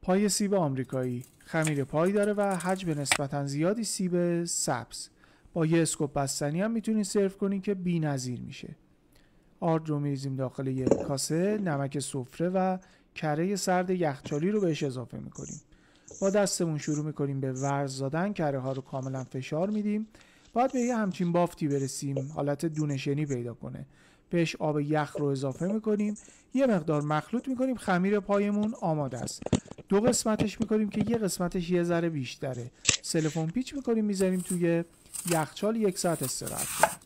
پای سیب آمریکایی خمیر پای داره و حجم نسبتا زیادی سیب سبز. با یه اسکوپ بستنی هم میتونید سرو کنید که بی‌نظیر میشه. آرد رو میریزیم داخل یه کاسه، نمک سفره و کره سرد یخچالی رو بهش اضافه میکنیم. با دستمون شروع میکنیم به ورز دادن، کره ها رو کاملا فشار میدیم. باید به یه همچین بافتی برسیم، حالت دونشنی پیدا کنه. بهش آب یخ رو اضافه میکنیم، یه مقدار مخلوط میکنیم. خمیر پایمون آماده است. دو قسمتش میکنیم که یه قسمتش یه ذره بیشتره. سلفون پیچ میکنیم، میذاریم توی یخچال 1 ساعت استراحت کنیم.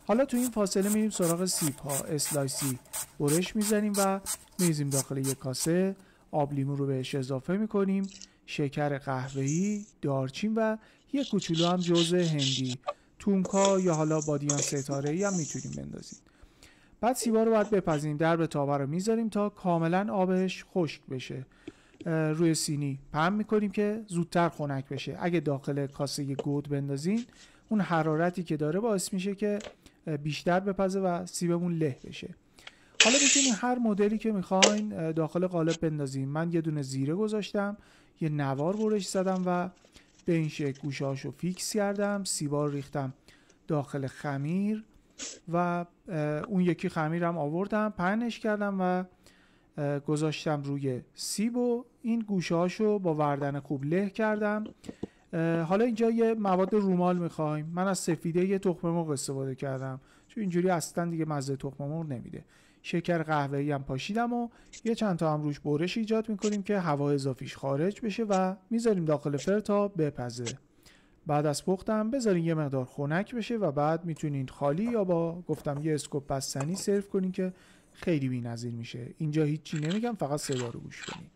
حالا تو این فاصله میریم سراغ سیب ها. اسلایسی برش میزنیم و میریزیم داخل یک کاسه. آب لیمو رو بهش اضافه میکنیم، شکر قهوه‌ای، دارچین و یک کوچولو هم جوز هندی، تونکا یا حالا بادیان ستاره‌ای هم میتونیم بندازیم. بعد سیبا رو باید بپزیم. درب تاوه رو میذاریم تا کاملا آبش خشک بشه. روی سینی پهن میکنیم که زودتر خنک بشه. اگه داخل کاسه گود بندازین، اون حرارتی که داره باعث میشه که بیشتر بپزه و سیبمون له بشه. حالا میتونین هر مدلی که میخواین داخل قالب بندازین. من یه دونه زیره گذاشتم، یه نوار برش زدم و به این شکل گوشه‌هاشو فیکس کردم. سیبا رو ریختم داخل خمیر و اون یکی خمیرم آوردم پهنش کردم و گذاشتم روی سیب و این گوشه‌هاشو با وردن خوب له کردم. حالا اینجا یه مواد رومال میخوایم. من از سفیده یه تخم مرغ استفاده کردم چون اینجوری اصلا دیگه مزه تخم مرغ نمیده. شکر قهوه‌ای هم پاشیدم و یه چند تا هم روش برش ایجاد میکنیم که هوا اضافیش خارج بشه و میذاریم داخل فر تا بپزه. بعد از پختم بذارین یه مقدار خنک بشه و بعد میتونین خالی یا با گفتم یه اسکوپ بستنی سرو کنین که خیلی بی‌نظیر میشه. اینجا هیچی نمیگم، فقط صدا رو گوش کنین.